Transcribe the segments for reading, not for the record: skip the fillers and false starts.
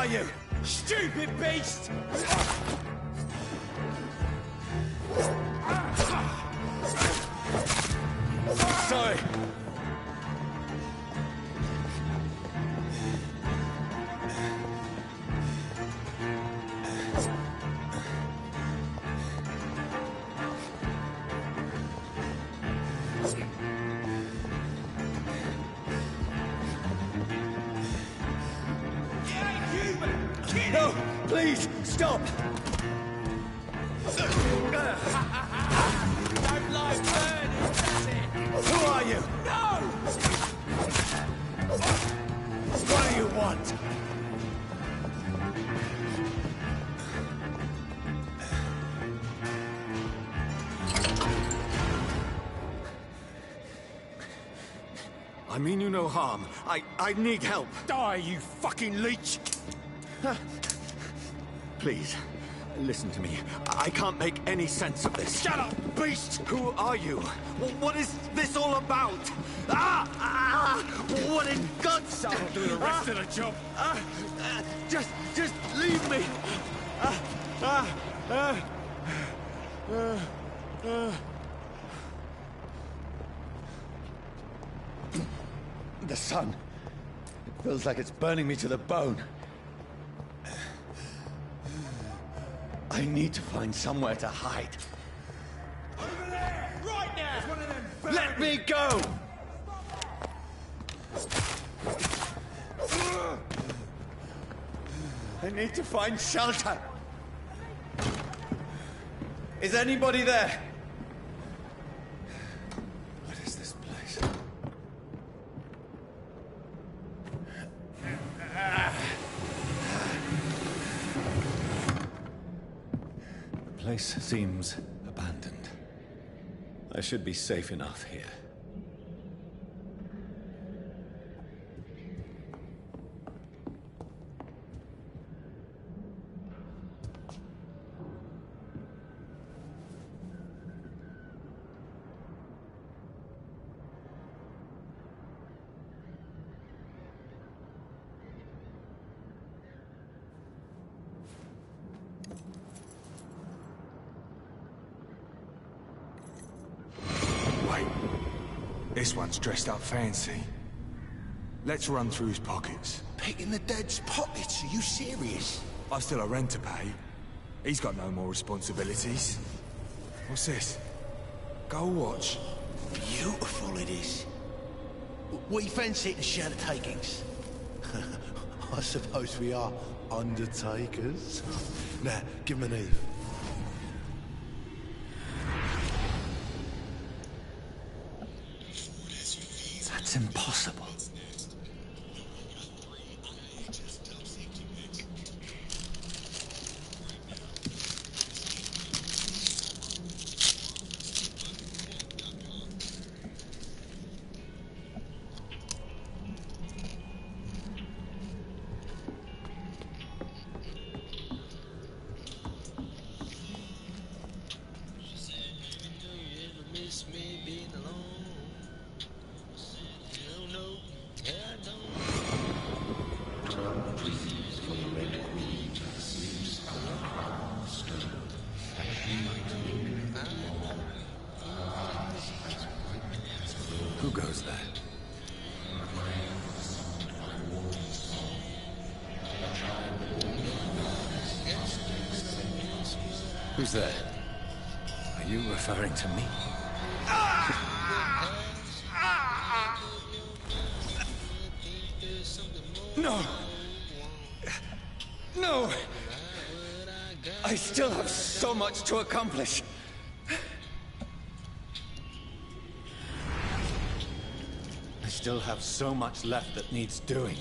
you? Stupid beast! Sorry. No, please, stop! Don't like burning, that's it! Who are you? No! What do you want? I mean you no harm. I need help. Die, you fucking leech! Please, listen to me. I can't make any sense of this. Shut up, beast! Who are you? What is this all about? What in God's... I'll do the rest of the job. Just leave me. The sun. It feels like it's burning me to the bone. I need to find somewhere to hide. Over there! Right now! One of them. Let me go! I need to find shelter. Is anybody there? What is this place? The place seems abandoned. I should be safe enough here. This one's dressed up fancy. Let's run through his pockets. Picking the dead's pockets? Are you serious? I've still a rent to pay. He's got no more responsibilities. What's this? Gold watch. Beautiful it is. We fancy it and share the takings. I suppose we are undertakers. Now, give him an Eve. That's impossible. Who goes there? Who's there? Are you referring to me? No! No! I still have so much to accomplish. I still have so much left that needs doing.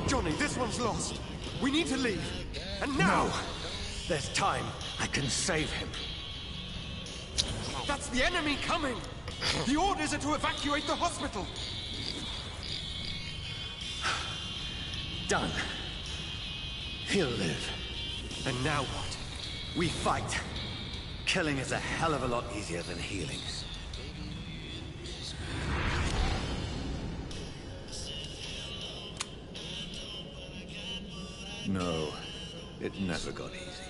Johnny, this one's lost. We need to leave. And now! No. There's time. I can save him. That's the enemy coming! The orders are to evacuate the hospital! Done. He'll live. And now what? We fight. Killing is a hell of a lot easier than healing. No, it never got easy.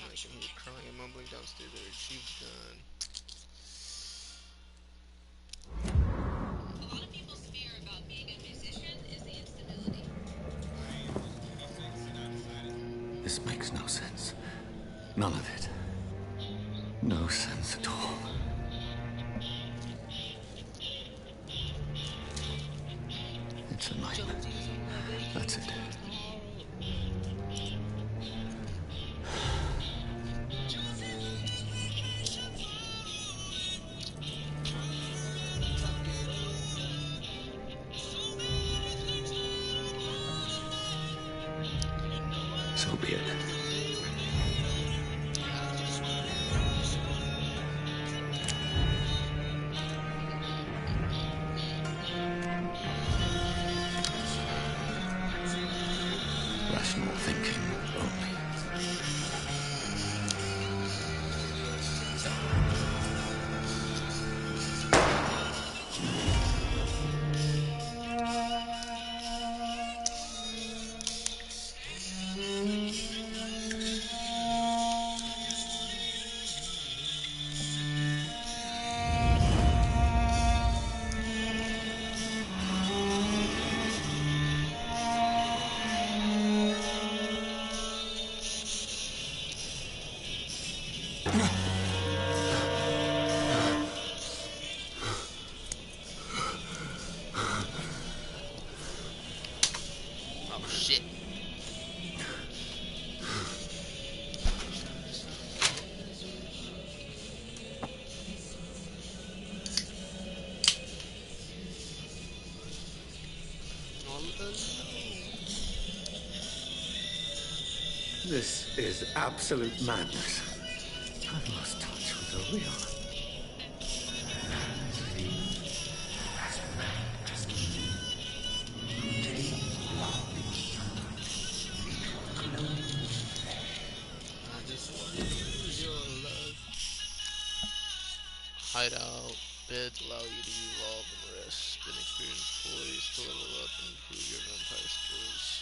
Making me crying and mumbling downstairs that her cheeks done. A lot of people's fear about being a musician is the instability. This makes no sense. None of it. No sense at all. It's a nightmare. That's it. So be it. Rational thinking only. Oh shit. This is absolute madness. I've lost touch with the real. Hideout. Beds allow you to evolve and rest. Spend experience poised to level up and improve your vampire skills.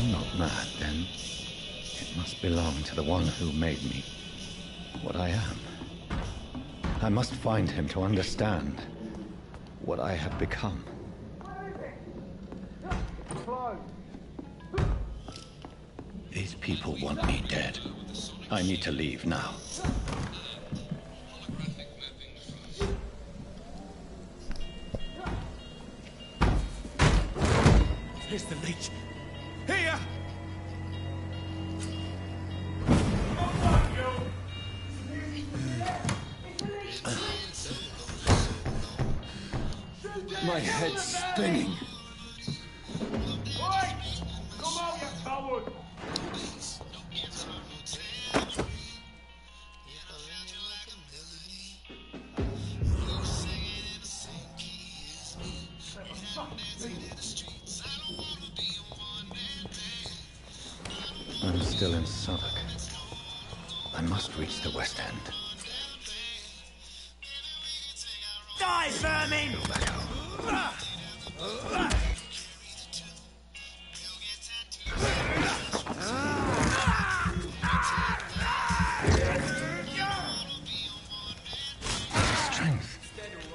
I'm not mad, then it must belong to the one who made me what I am. I must find him to understand what I have become. These people want me dead. I need to leave now. Here's the leech. Here! My head's spinning. I'm still in Southwark. I must reach the West End. Die, vermin! Go back home.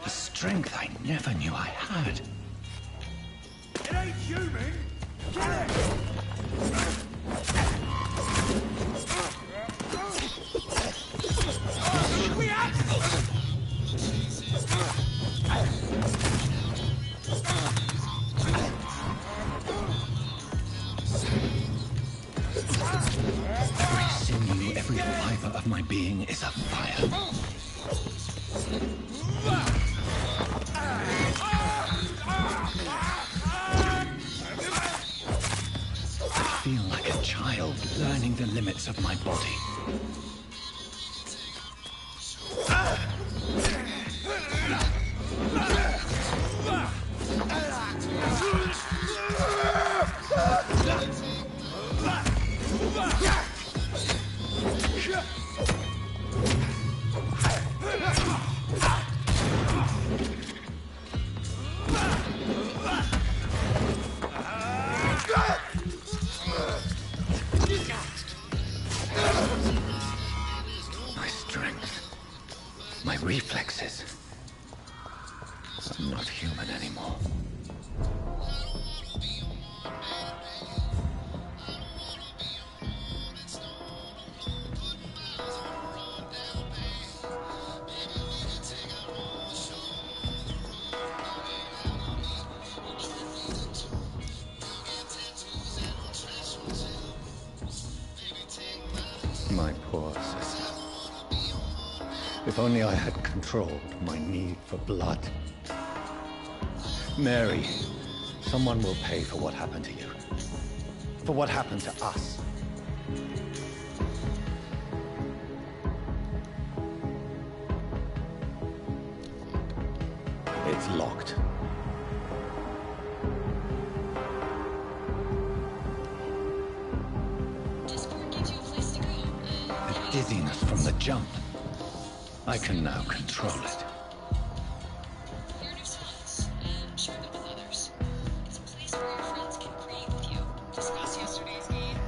The strength I never knew I had. It ain't human! Kill it! Every sinew, every fiber of my being is afire. I feel like a child learning the limits of my body. My strength, my reflexes. I'm not human anymore. My poor sister. If only I had controlled my need for blood. Mary, someone will pay for what happened to you. For what happened to us. It's locked. Discord gives you a place to go. The dizziness from the jump. I can now control it. Your new songs, and share them with others. It's a place where your friends can create with you. Discuss yesterday's game.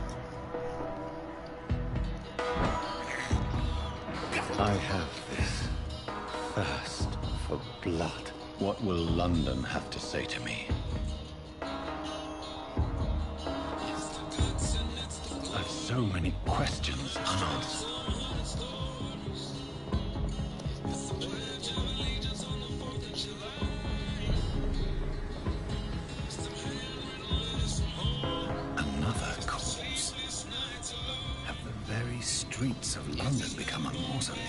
I have this thirst for blood. What will London have to say to me? I've so many questions unanswered. Another corpse. Have the very streets of London become a mausoleum?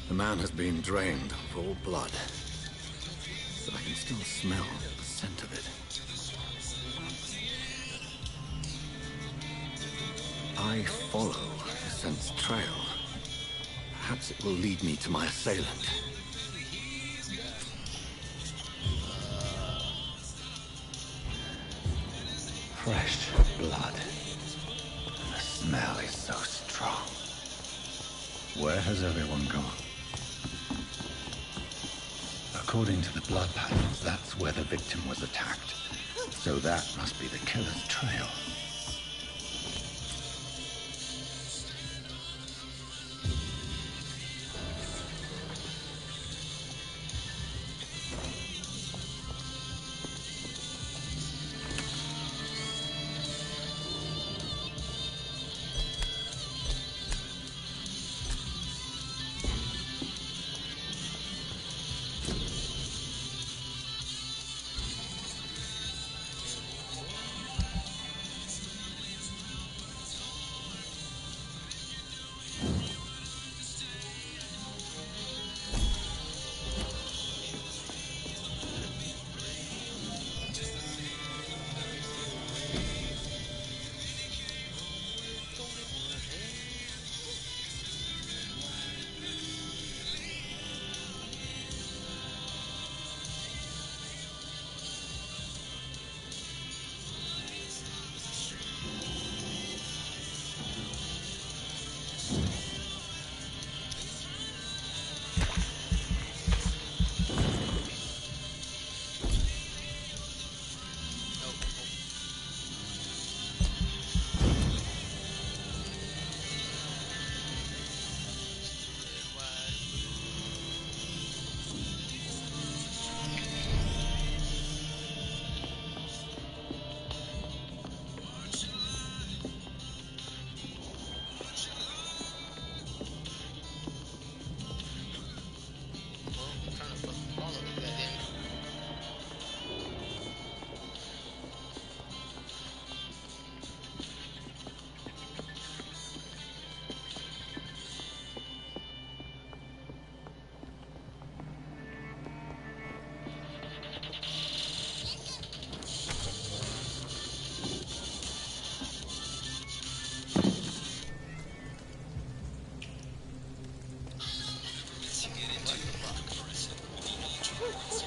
The man has been drained of all blood, but I can still smell the scent of it. I follow the scent's trail. Perhaps it will lead me to my assailant. Fresh blood. And the smell is so strong. Where has everyone gone? According to the blood patterns, that's where the victim was attacked. So that must be the killer's trail.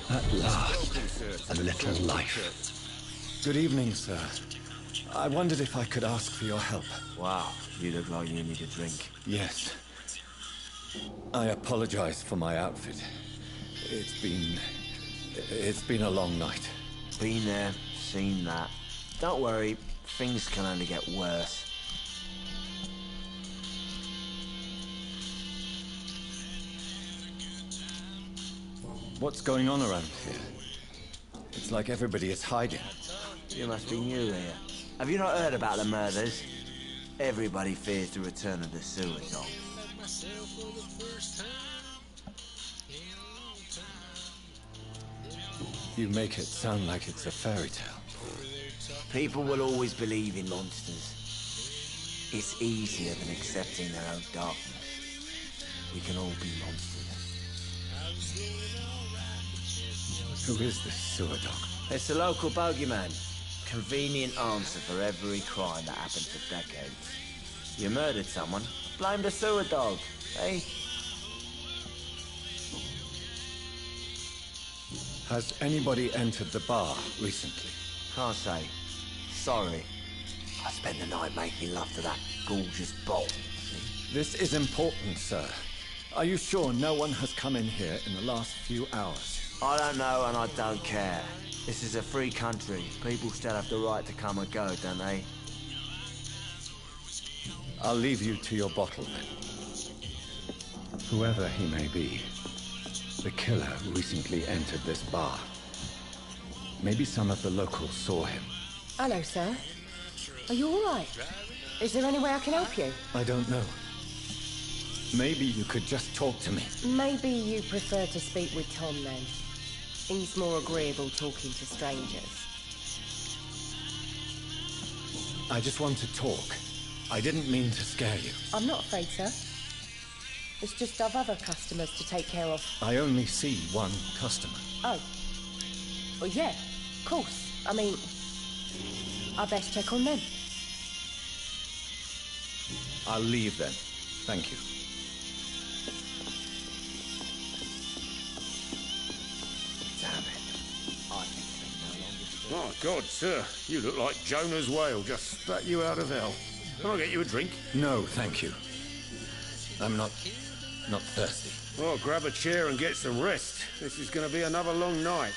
At last, a little life. Good evening, sir. I wondered if I could ask for your help. Wow, you look like you need a drink. Yes. I apologize for my outfit. It's been a long night. Been there, seen that. Don't worry, things can only get worse. What's going on around here? It's like everybody is hiding. You must be new here. Have you not heard about the murders? Everybody fears the return of the sewer dog. You make it sound like it's a fairy tale. People will always believe in monsters. It's easier than accepting their own darkness. We can all be monsters. Who is this sewer dog? It's a local bogeyman. Convenient answer for every crime that happened for decades. You murdered someone, blame the sewer dog, eh? Has anybody entered the bar recently? Can't say. Sorry. I spent the night making love to that gorgeous bolt. This is important, sir. Are you sure no one has come in here in the last few hours? I don't know and I don't care. This is a free country. People still have the right to come and go, don't they? I'll leave you to your bottle then. Whoever he may be, the killer recently entered this bar. Maybe some of the locals saw him. Hello, sir. Are you all right? Is there any way I can help you? I don't know. Maybe you could just talk to me. Maybe you prefer to speak with Tom then. He's more agreeable talking to strangers. I just want to talk. I didn't mean to scare you. I'm not afraid, sir. It's just I've other customers to take care of. I only see one customer. Oh. Well, yeah, of course. I mean, I best check on them. I'll leave then. Thank you. Damn it. I think they no longer My God, sir, you look like Jonah's whale just spat you out of hell. Can I get you a drink? No, thank you. I'm not thirsty. Well, grab a chair and get some rest. This is going to be another long night.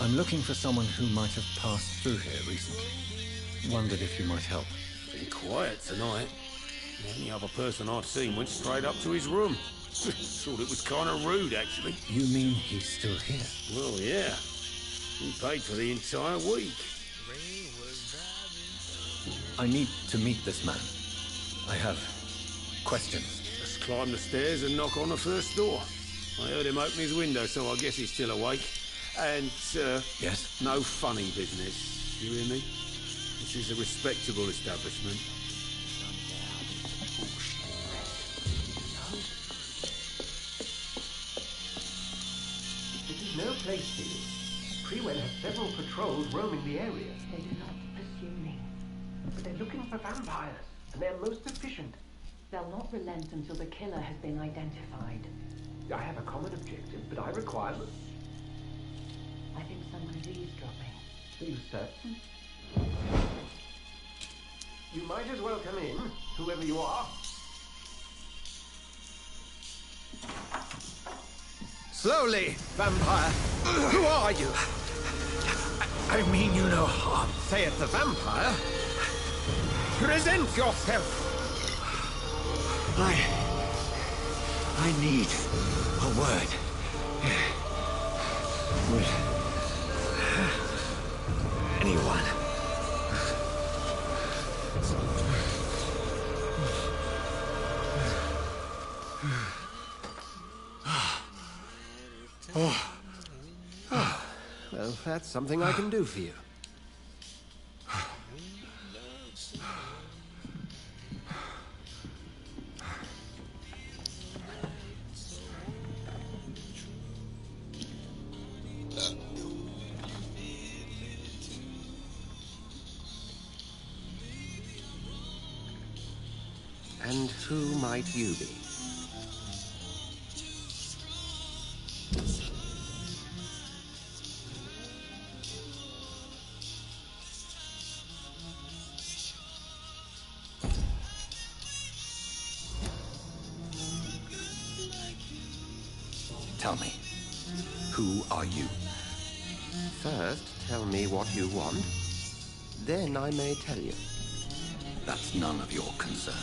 I'm looking for someone who might have passed through here recently. Wondered if you might help. Been quiet tonight. Any other person I've seen went straight up to his room. Thought it was kind of rude, actually. You mean he's still here? Well, yeah. He paid for the entire week. I need to meet this man. I have questions. Just climb the stairs and knock on the first door. I heard him open his window, so I guess he's still awake. And, sir... Yes? No funny business. You hear me? This is a respectable establishment. This is no place for you. Freewen has several patrols roaming the area. They do not pursue me. But they're looking for vampires, and they're most efficient. They'll not relent until the killer has been identified. I have a common objective, but I require... I think someone's eavesdropping. Are you certain? You might as well come in, whoever you are. Slowly, vampire. Who are you? I mean you no harm. Saith the vampire. Present yourself. I need a word. Would anyone? Well, that's something I can do for you. And who might you be? Tell me, who are you? First, tell me what you want. Then I may tell you. That's none of your concern.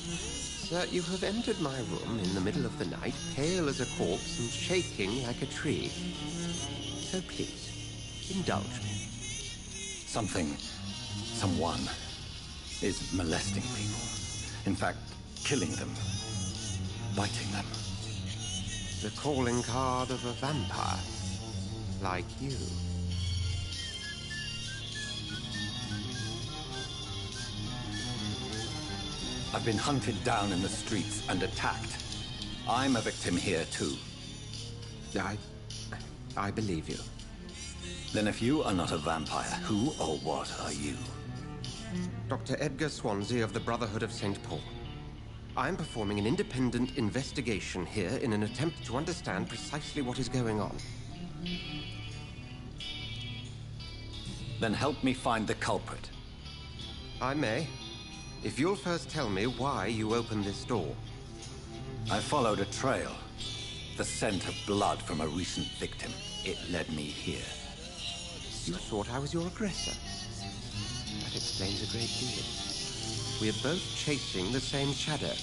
Sir, you have entered my room in the middle of the night, pale as a corpse and shaking like a tree. So please, indulge me. Someone is molesting people. In fact, killing them, biting them. The calling card of a vampire, like you. I've been hunted down in the streets and attacked. I'm a victim here, too. I believe you. Then if you are not a vampire, who or what are you? Dr. Edgar Swansea of the Brotherhood of St. Paul. I'm performing an independent investigation here in an attempt to understand precisely what is going on. Then help me find the culprit. I may. If you'll first tell me why you opened this door. I followed a trail. The scent of blood from a recent victim. It led me here. You thought I was your aggressor. That explains a great deal. We are both chasing the same shadow.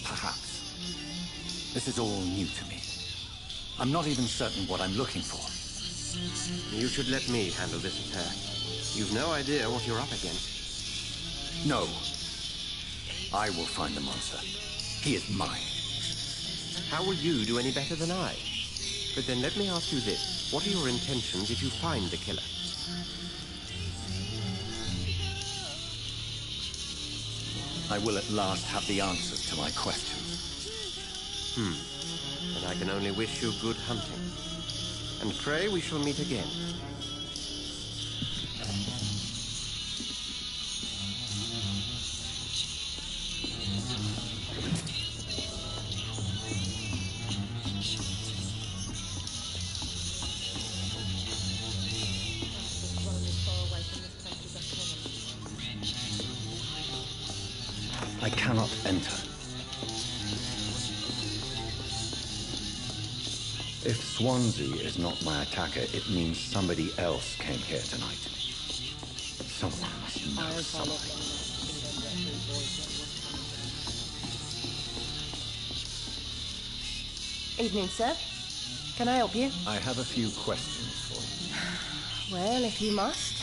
Perhaps. This is all new to me. I'm not even certain what I'm looking for. You should let me handle this affair. You've no idea what you're up against. No. I will find the monster. He is mine. How will you do any better than I? But then let me ask you this. What are your intentions if you find the killer? I will at last have the answers to my questions. And I can only wish you good hunting. And pray we shall meet again. I cannot enter. If Swansea is not my attacker, it means somebody else came here tonight. Someone must know something. Evening, sir. Can I help you? I have a few questions for you. Well, if you must.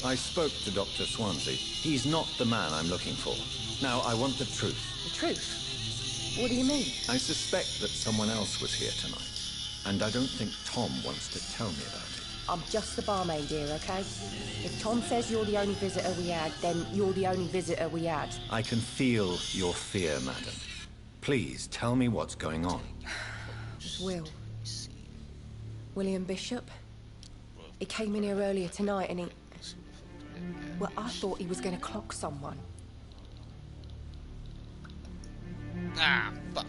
I spoke to Dr. Swansea. He's not the man I'm looking for. Now, I want the truth. The truth? What do you mean? I suspect that someone else was here tonight, and I don't think Tom wants to tell me about it. I'm just the barmaid here, okay? If Tom says you're the only visitor we had, then you're the only visitor we had. I can feel your fear, madam. Please, tell me what's going on. It's Will. William Bishop. He came in here earlier tonight and he... Well, I thought he was going to clock someone. Ah, fuck.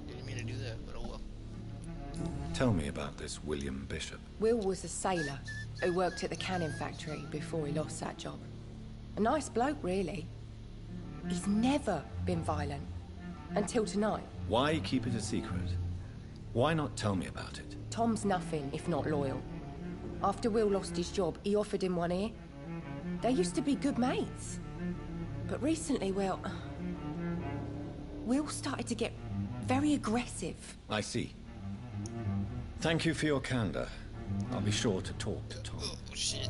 Didn't mean to do that, but oh well. Tell me about this William Bishop. Will was a sailor who worked at the cannon factory before he lost that job. A nice bloke, really. He's never been violent. Until tonight. Why keep it a secret? Why not tell me about it? Tom's nothing if not loyal. After Will lost his job, he offered him one ear. They used to be good mates. But recently, well... Will started to get very aggressive. I see. Thank you for your candor. I'll be sure to talk to Tom. Oh, shit.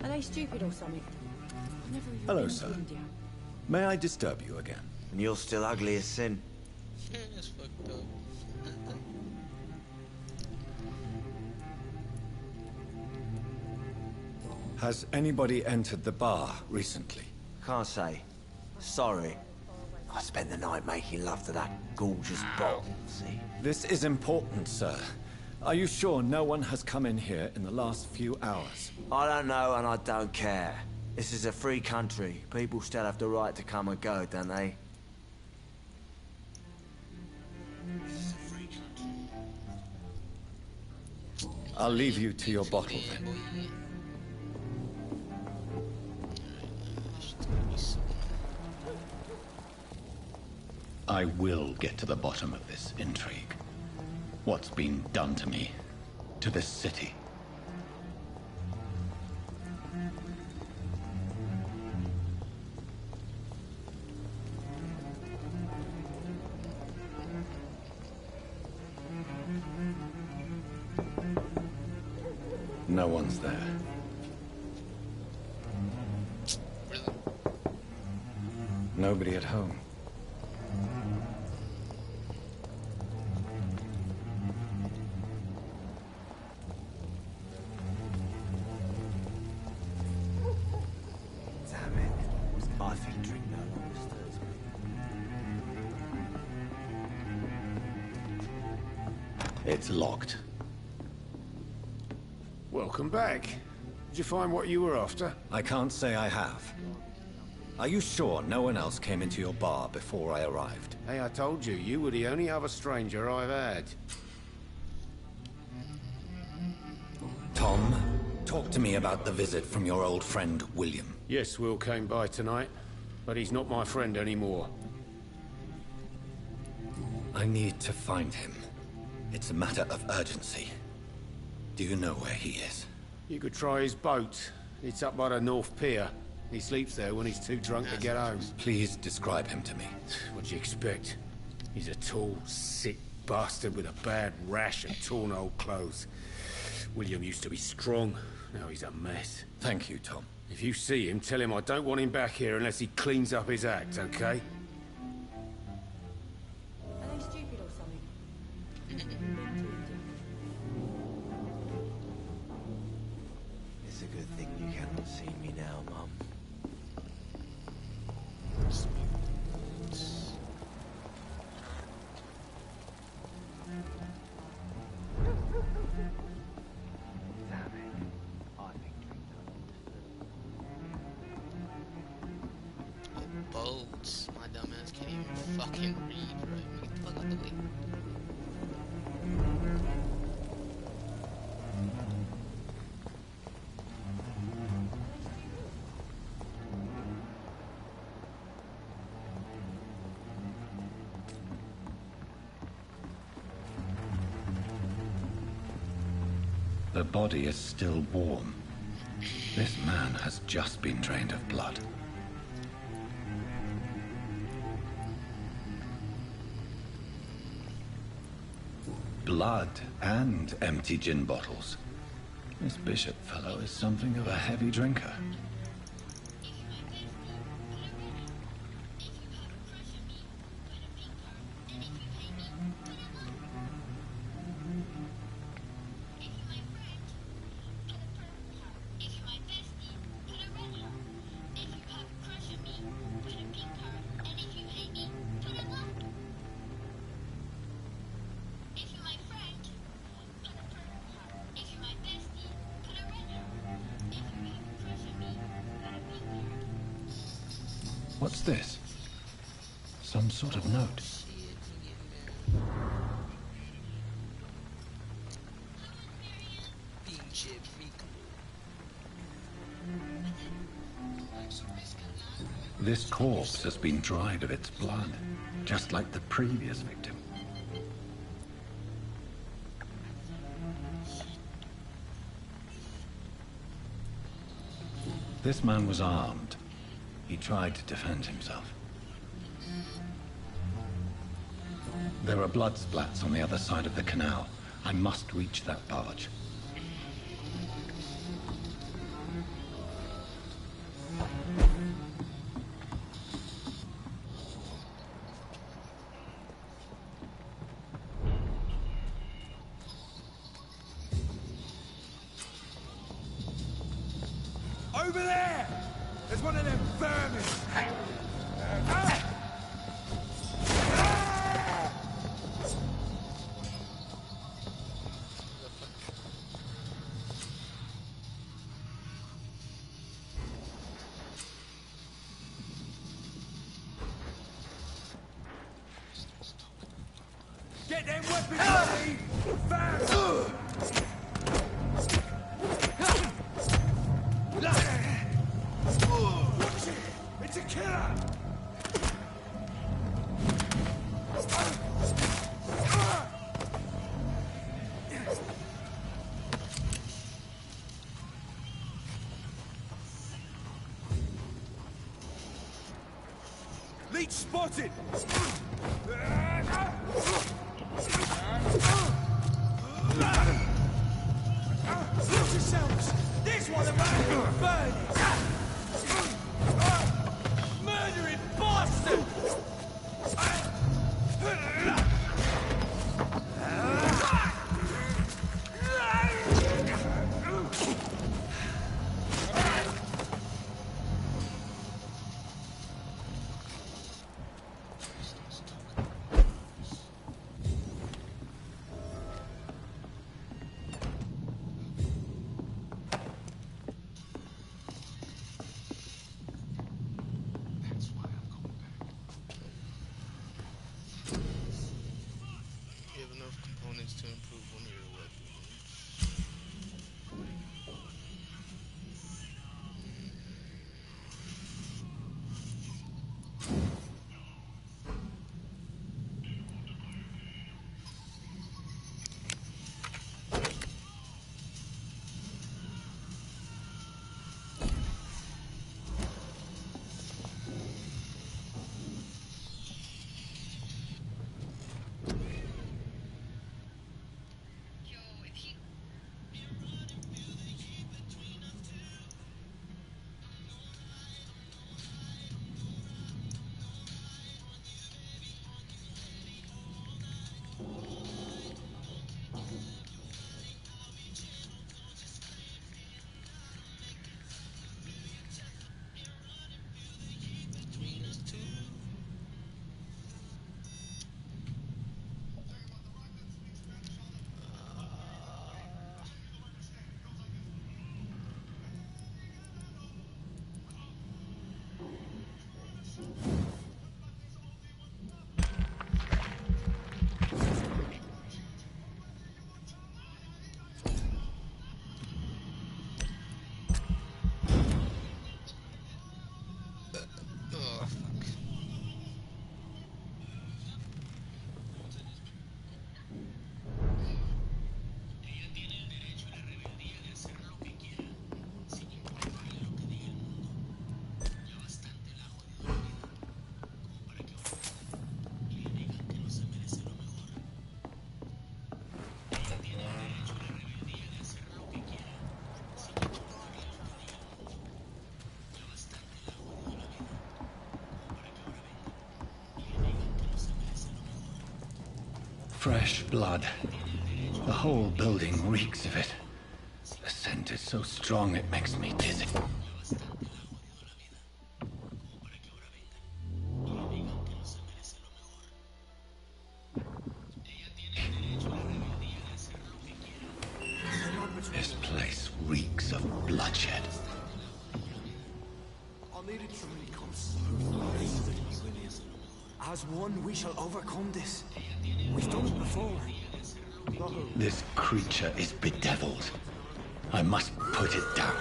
Are they stupid or something? I've never even Hello, been sir. to India. May I disturb you again? And you're still ugly as sin. That's fucked up. Has anybody entered the bar recently? Can't say. Sorry. I spent the night making love to that gorgeous bottle, see? This is important, sir. Are you sure no one has come in here in the last few hours? I don't know and I don't care. This is a free country. People still have the right to come and go, don't they? I'll leave you to your bottle then. I will get to the bottom of this intrigue. What's been done to me, to this city. No one's there. Nobody at home. Damn it. I think drink no longer stirs me. It's locked. Welcome back. Did you find what you were after? I can't say I have. Are you sure no one else came into your bar before I arrived? Hey, I told you, you were the only other stranger I've had. Tom, talk to me about the visit from your old friend, William. Yes, Will came by tonight, but he's not my friend anymore. I need to find him. It's a matter of urgency. Do you know where he is? You could try his boat. It's up by the North Pier. He sleeps there when he's too drunk to get home. Please describe him to me. What'd you expect? He's a tall, sick bastard with a bad rash and torn old clothes. William used to be strong. Now he's a mess. Thank you, Tom. If you see him, tell him I don't want him back here unless he cleans up his act, okay? Are they stupid or something? notes. My dumb ass can't even fucking read, right? Get the fuck out the way. The body is still warm. This man has just been drained of blood. Blood and empty gin bottles. This Bishop fellow is something of a heavy drinker. What's this? Some sort of note. This corpse has been dried of its blood, just like the previous victim. This man was armed. He tried to defend himself. There are blood splats on the other side of the canal. I must reach that barge. Over there! There's one of them vermin! Get them weapons ready! Fast! It's a killer! Leech spotted! Watch yourselves! This one of mine burning! Murdering bastard! You have enough components to improve one of your weapons. Your Fresh blood. The whole building reeks of it. The scent is so strong it makes me dizzy. This place reeks of bloodshed. As one, we shall overcome this. We've done it before. This creature is bedeviled. I must put it down.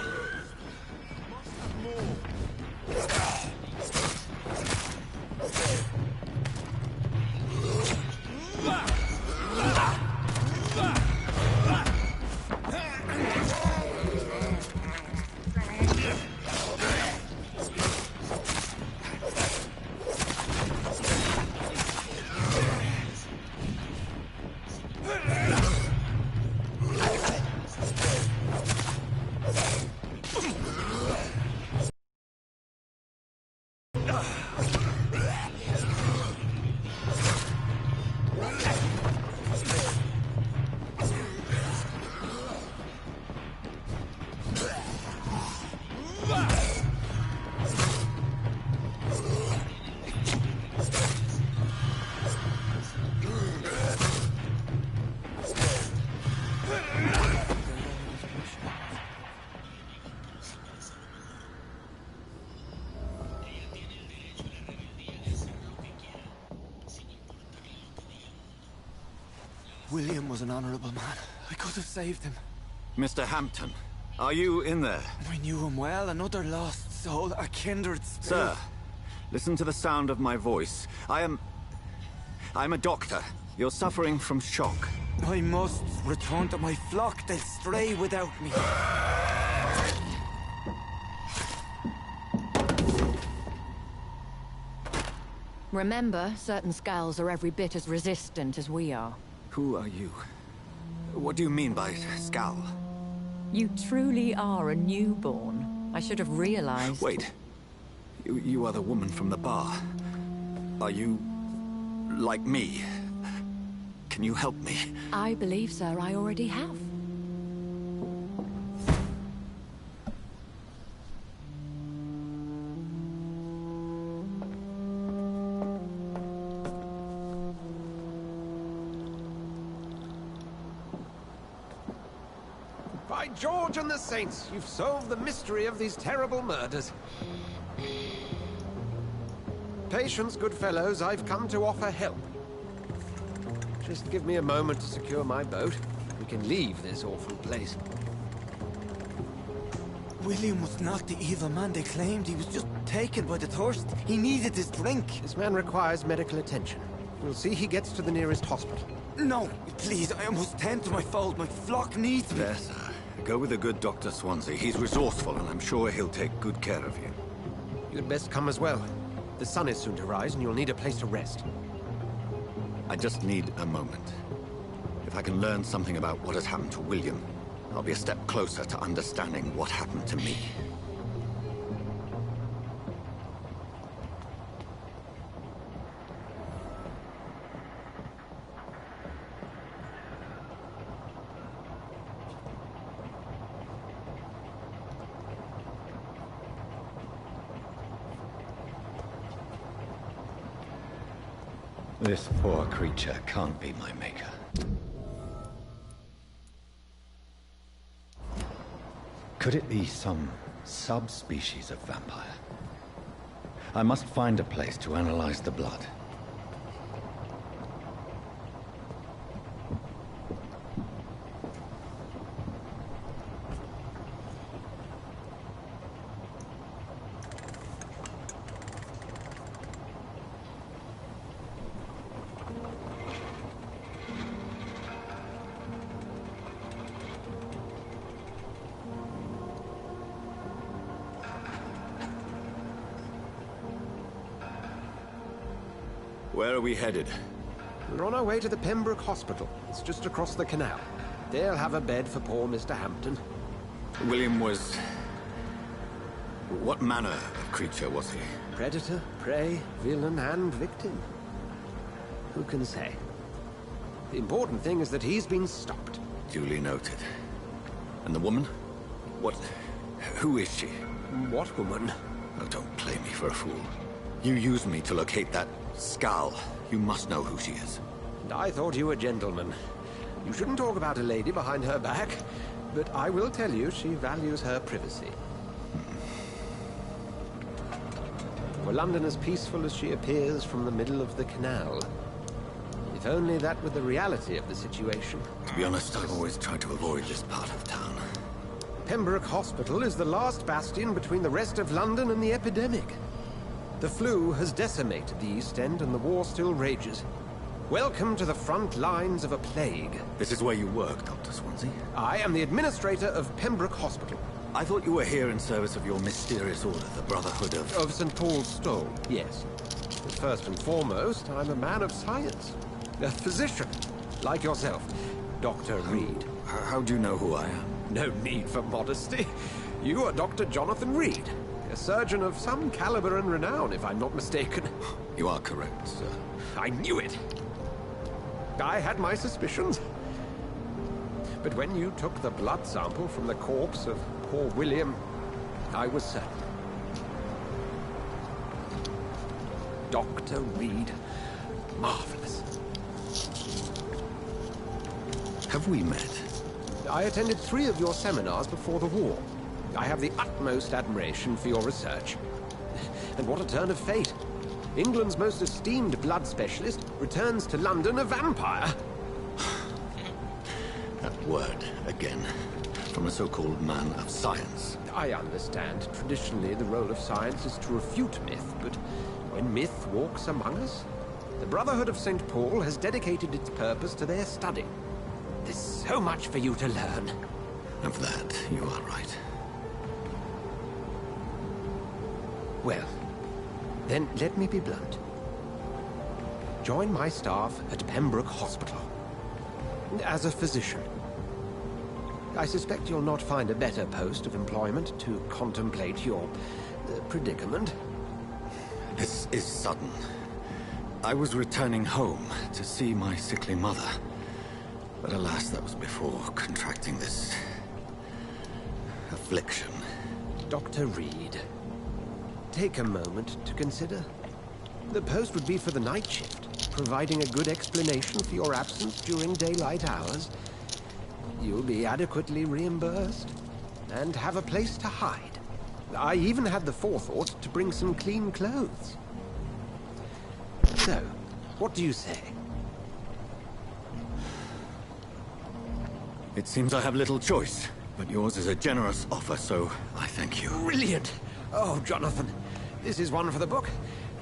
William was an honorable man. I could have saved him. Mr. Hampton, are you in there? I knew him well, another lost soul, a kindred spirit. Sir, listen to the sound of my voice. I'm a doctor. You're suffering from shock. I must return to my flock. They'll stray without me. Remember, certain skulls are every bit as resistant as we are. Who are you? What do you mean by Scal? You truly are a newborn. I should have realized. Wait. You are the woman from the bar. Are you... like me? Can you help me? I believe, sir, I already have. By George and the Saints, you've solved the mystery of these terrible murders. Patience, good fellows, I've come to offer help. Just give me a moment to secure my boat. We can leave this awful place. William was not the evil man they claimed. He was just taken by the thirst. He needed his drink. This man requires medical attention. We'll see he gets to the nearest hospital. No, please, I must tend to my fold. My flock needs me. Yes, sir. Go with the good Dr. Swansea. He's resourceful, and I'm sure he'll take good care of you. You'd best come as well. The sun is soon to rise, and you'll need a place to rest. I just need a moment. If I can learn something about what has happened to William, I'll be a step closer to understanding what happened to me. This poor creature can't be my maker. Could it be some subspecies of vampire? I must find a place to analyze the blood. Where are we headed? We're on our way to the Pembroke Hospital. It's just across the canal. They'll have a bed for poor Mr. Hampton. William was... what manner of creature was he? Predator, prey, villain, and victim. Who can say? The important thing is that he's been stopped. Duly noted. And the woman? What... who is she? What woman? Oh, don't play me for a fool. You used me to locate that Skal. You must know who she is. And I thought you a gentleman. You shouldn't talk about a lady behind her back, but I will tell you she values her privacy. Were London as peaceful as she appears from the middle of the canal? If only that were the reality of the situation. To be honest, I've always tried to avoid this part of town. Pembroke Hospital is the last bastion between the rest of London and the epidemic. The flu has decimated the East End and the war still rages. Welcome to the front lines of a plague. This is where you work, Dr. Swansea? I am the administrator of Pembroke Hospital. I thought you were here in service of your mysterious order, the Brotherhood of... Of St. Paul's Stole, yes. But first and foremost, I'm a man of science. A physician, like yourself, Dr. Reed. How do you know who I am? No need for modesty. You are Dr. Jonathan Reed, a surgeon of some caliber and renown, if I'm not mistaken. You are correct, sir. I knew it! I had my suspicions. But when you took the blood sample from the corpse of poor William, I was certain. Dr. Reed. Marvelous. Have we met? I attended 3 of your seminars before the war. I have the utmost admiration for your research. And what a turn of fate. England's most esteemed blood specialist returns to London a vampire. That word, again. From a so-called man of science. I understand. Traditionally, the role of science is to refute myth, but when myth walks among us, the Brotherhood of St. Paul has dedicated its purpose to their study. There's so much for you to learn. Of that, you are right. Well, then let me be blunt. Join my staff at Pembroke Hospital. As a physician. I suspect you'll not find a better post of employment to contemplate your predicament. This is sudden. I was returning home to see my sickly mother. But alas, that was before contracting this... affliction. Dr. Reed, take a moment to consider. The post would be for the night shift, providing a good explanation for your absence during daylight hours. You'll be adequately reimbursed, and have a place to hide. I even had the forethought to bring some clean clothes. So, what do you say? It seems I have little choice, but yours is a generous offer, so I thank you. Brilliant! Oh, Jonathan, this is one for the book,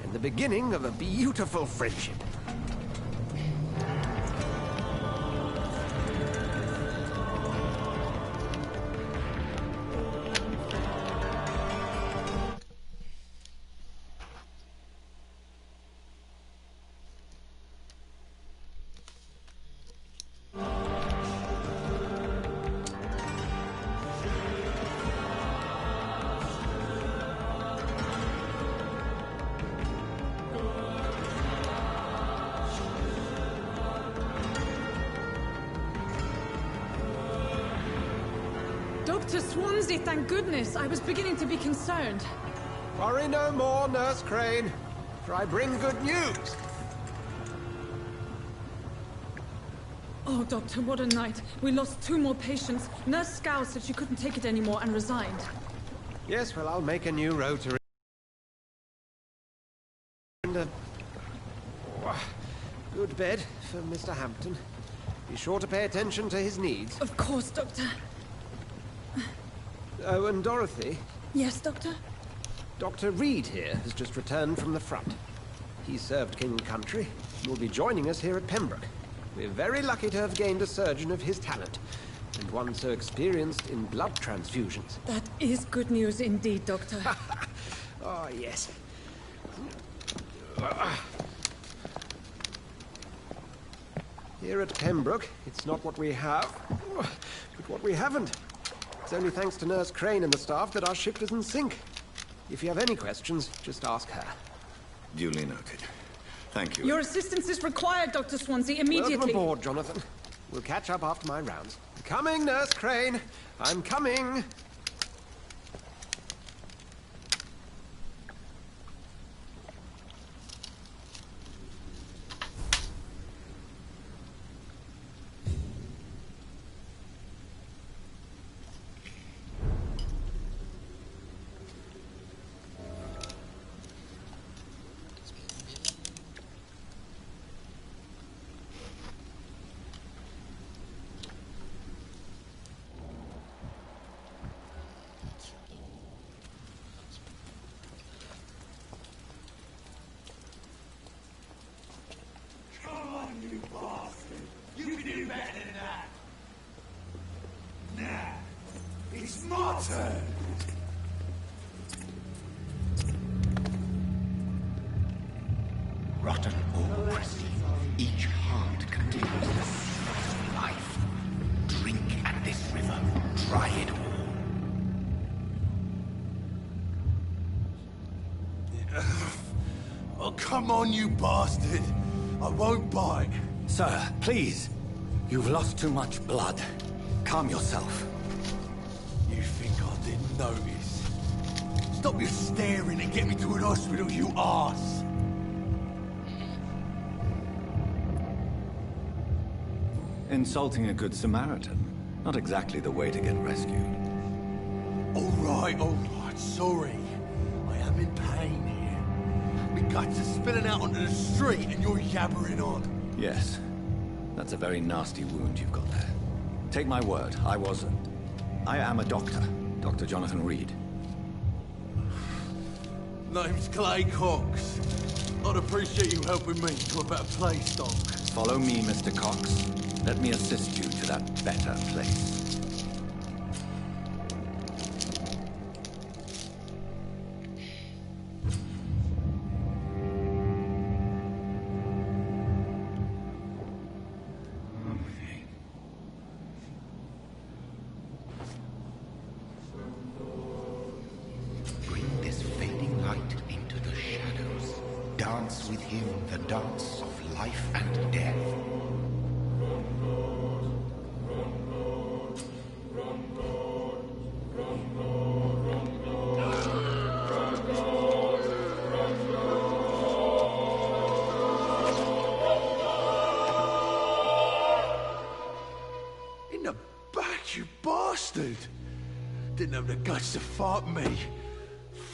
and the beginning of a beautiful friendship. Dr. Swansea, thank goodness. I was beginning to be concerned. Worry no more, Nurse Crane, for I bring good news. Oh, Doctor, what a night. We lost 2 more patients. Nurse Scow said she couldn't take it anymore and resigned. Yes, well, I'll make a new rotary. And good bed for Mr. Hampton. Be sure to pay attention to his needs. Of course, Doctor. Oh, and Dorothy? Yes, Doctor? Dr. Reed here has just returned from the front. He served King and Country and will be joining us here at Pembroke. We're very lucky to have gained a surgeon of his talent, and one so experienced in blood transfusions. That is good news indeed, Doctor. Oh, yes. Here at Pembroke, it's not what we have, but what we haven't. It's only thanks to Nurse Crane and the staff that our ship is in sync. If you have any questions, just ask her. Duly noted. Thank you. Your assistance is required, Dr. Swansea, immediately. Welcome aboard, Jonathan. We'll catch up after my rounds. Coming, Nurse Crane. I'm coming. Rotten or pristine, each heart contains the secret of life. Drink at this river, try it all. Oh, come on, you bastard! I won't bite. Sir, please. You've lost too much blood. Calm yourself. You think I didn't notice? Stop your staring and get me to an hospital, you arse! Insulting a good Samaritan. Not exactly the way to get rescued. All right, sorry. I am in pain here. My guts are spilling out onto the street and you're yabbering on. Yes. That's a very nasty wound you've got there. Take my word, I am a doctor. Dr. Jonathan Reed. Name's Clay Cox. I'd appreciate you helping me to a better place, Doc. Follow me, Mr. Cox. Let me assist you to that better place. Bring this fading light into the shadows. Dance with him the dance of life and death. In the back, you bastard! Didn't have the guts to fight me.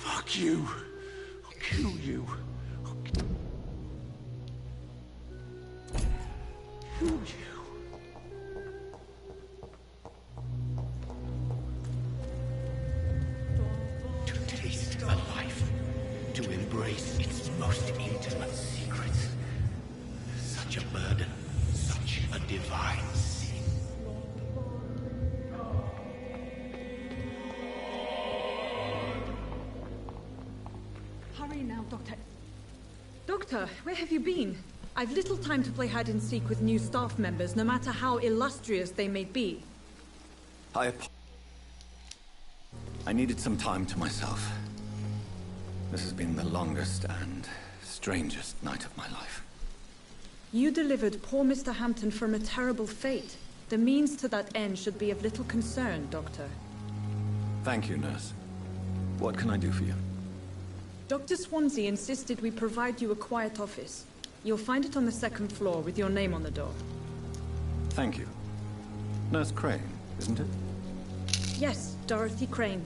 Fuck you. I'll kill you. Kill you. To taste a life, to embrace its most intimate secrets. Such a burden, such a divine sin. Hurry now, Doctor. Doctor, where have you been? I've little time to play hide and seek with new staff members, no matter how illustrious they may be. I needed some time to myself. This has been the longest and strangest night of my life. You delivered poor Mr. Hampton from a terrible fate. The means to that end should be of little concern, Doctor. Thank you, nurse. What can I do for you? Dr. Swansea insisted we provide you a quiet office. You'll find it on the second floor with your name on the door. Thank you. Nurse Crane, isn't it? Yes, Dorothy Crane.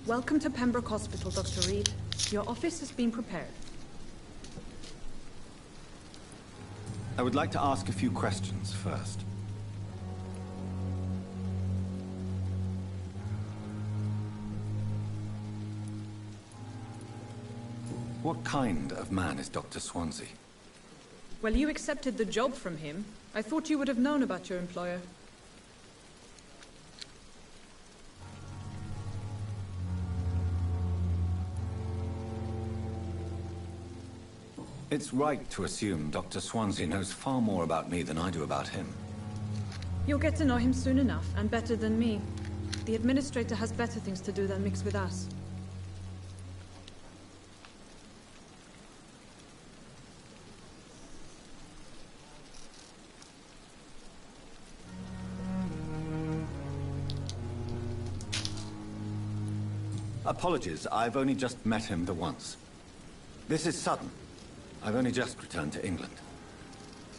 Welcome to Pembroke Hospital, Dr. Reed. Your office has been prepared. I would like to ask a few questions first. What kind of man is Dr. Swansea? Well, you accepted the job from him. I thought you would have known about your employer. It's right to assume Dr. Swansea knows far more about me than I do about him. You'll get to know him soon enough, and better than me. The administrator has better things to do than mix with us. Apologies, I've only just met him the once. This is sudden. I've only just returned to England.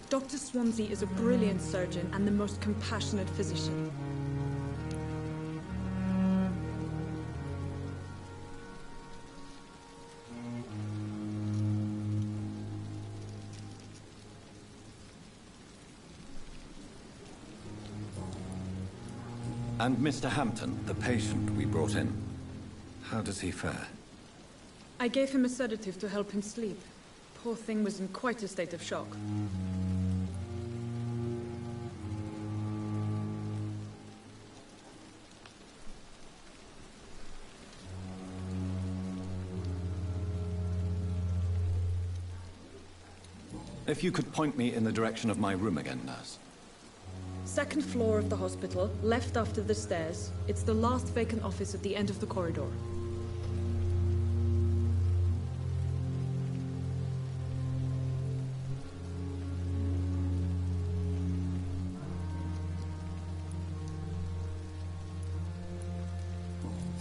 Dr. Swansea is a brilliant surgeon and the most compassionate physician. And Mr. Hampton, the patient we brought in, how does he fare? I gave him a sedative to help him sleep. Poor thing was in quite a state of shock. If you could point me in the direction of my room again, nurse. Second floor of the hospital, left after the stairs. It's the last vacant office at the end of the corridor.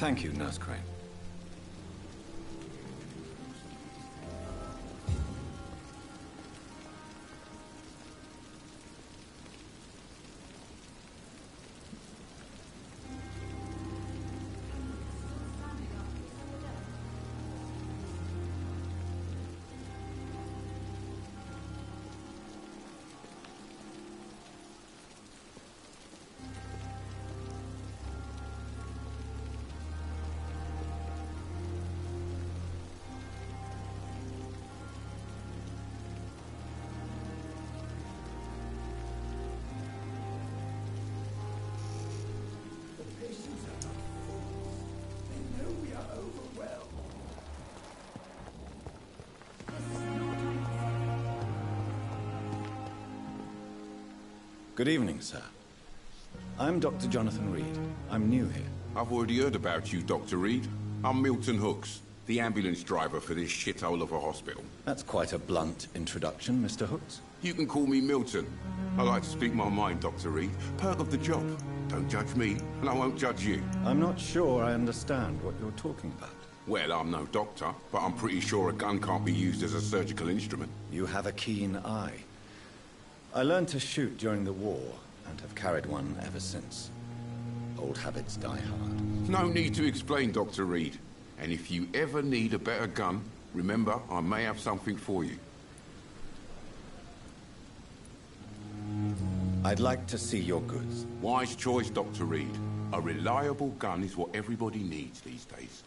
Thank you, Nurse Crane. Good evening, sir. I'm Dr. Jonathan Reed. I'm new here. I've already heard about you, Dr. Reed. I'm Milton Hooks, the ambulance driver for this shithole of a hospital. That's quite a blunt introduction, Mr. Hooks. You can call me Milton. I like to speak my mind, Dr. Reed. Perk of the job. Don't judge me, and I won't judge you. I'm not sure I understand what you're talking about. Well, I'm no doctor, but I'm pretty sure a gun can't be used as a surgical instrument. You have a keen eye. I learned to shoot during the war, and have carried one ever since. Old habits die hard. No need to explain, Dr. Reed. And if you ever need a better gun, remember, I may have something for you. I'd like to see your goods. Wise choice, Dr. Reed. A reliable gun is what everybody needs these days.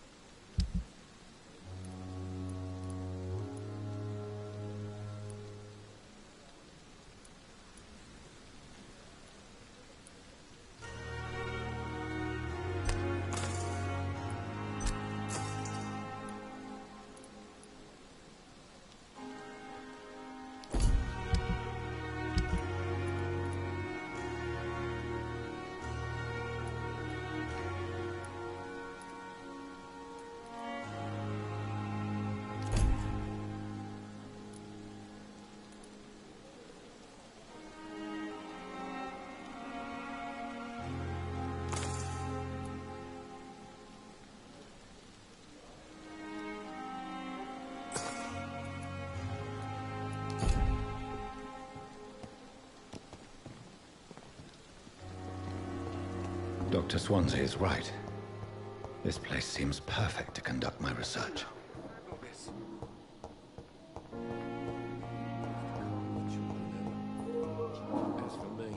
Dr. Swansea is right. This place seems perfect to conduct my research. As for me.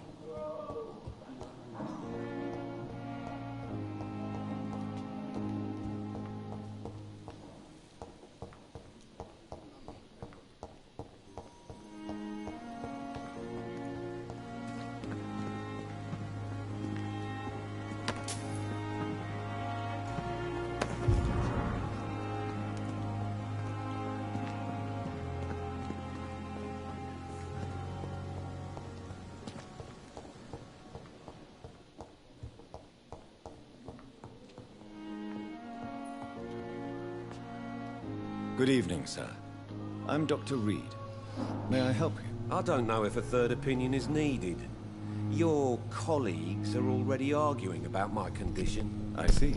Good evening, sir. I'm Dr. Reed. May I help you? I don't know if a third opinion is needed. Your colleagues are already arguing about my condition. I see.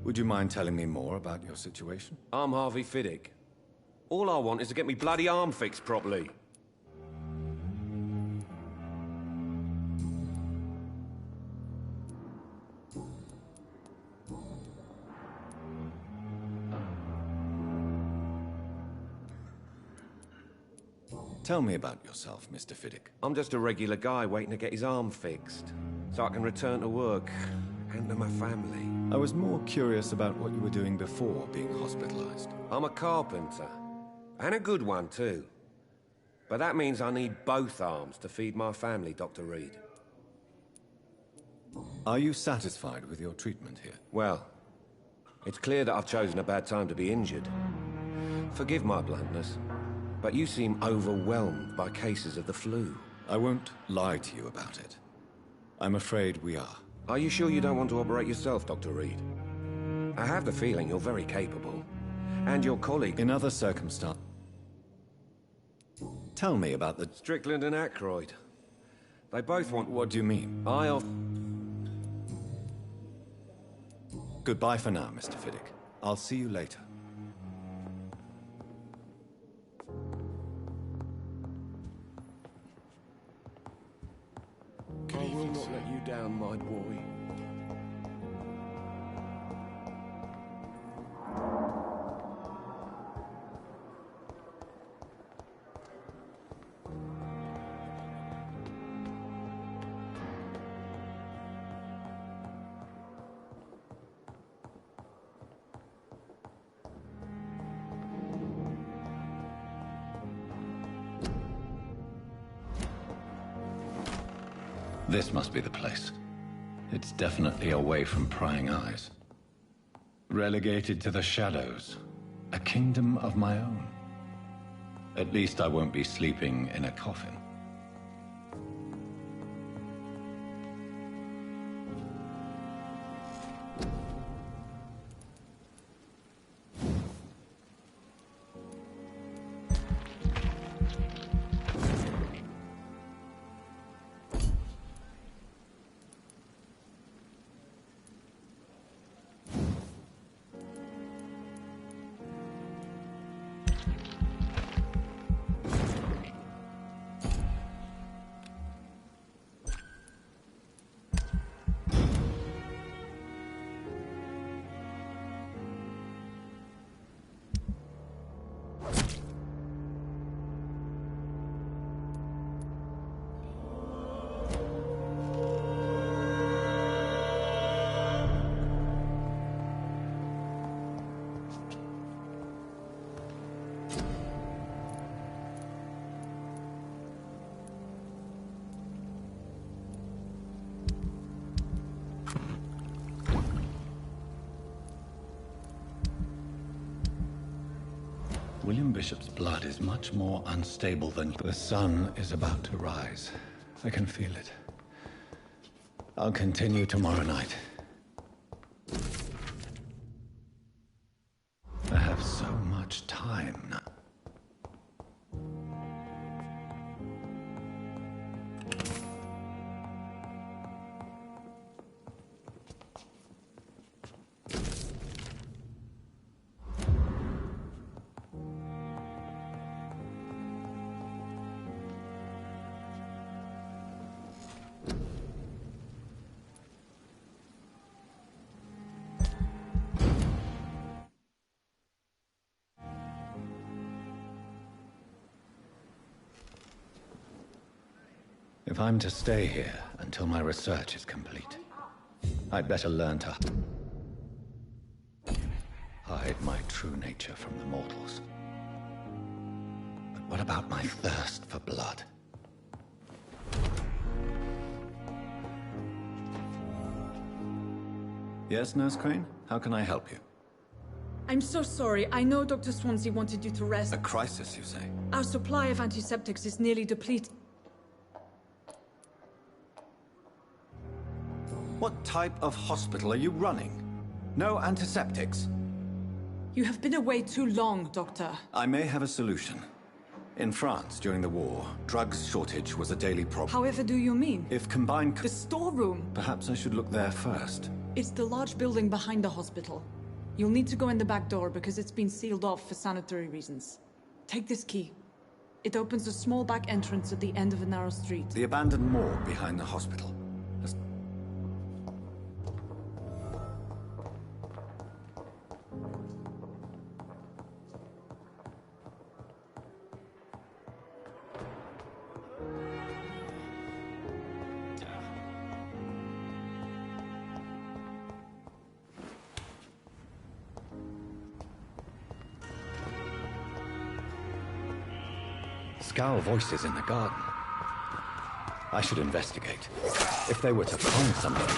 Would you mind telling me more about your situation? I'm Harvey Fiddick. All I want is to get me bloody arm fixed properly. Tell me about yourself, Mr. Fiddick. I'm just a regular guy waiting to get his arm fixed, so I can return to work and to my family. I was more curious about what you were doing before being hospitalized. I'm a carpenter, and a good one too. But that means I need both arms to feed my family, Dr. Reed. Are you satisfied with your treatment here? Well, it's clear that I've chosen a bad time to be injured. Forgive my bluntness, but you seem overwhelmed by cases of the flu. I won't lie to you about it. I'm afraid we are. Are you sure you don't want to operate yourself, Dr. Reed? I have the feeling you're very capable. And your colleague... In other circumstances... Tell me about the... Strickland and Aykroyd. They both want... What do you mean? Goodbye for now, Mr. Fiddick. I'll see you later. I will not let you down, my boy. This must be the place. It's definitely away from prying eyes. Relegated to the shadows. A kingdom of my own. At least I won't be sleeping in a coffin. William Bishop's blood is much more unstable than... The sun is about to rise. I can feel it. I'll continue tomorrow night. I have so much time now. If I'm to stay here until my research is complete, I'd better learn to hide my true nature from the mortals. But what about my thirst for blood? Yes, Nurse Crane? How can I help you? I'm so sorry. I know Dr. Swansea wanted you to rest. A crisis, you say? Our supply of antiseptics is nearly depleted. What type of hospital are you running? No antiseptics? You have been away too long, Doctor. I may have a solution. In France, during the war, drugs shortage was a daily problem. However do you mean? If combined... The storeroom! Perhaps I should look there first. It's the large building behind the hospital. You'll need to go in the back door because it's been sealed off for sanitary reasons. Take this key. It opens a small back entrance at the end of a narrow street. The abandoned morgue behind the hospital. Scowl voices in the garden. I should investigate. If they were to find somebody.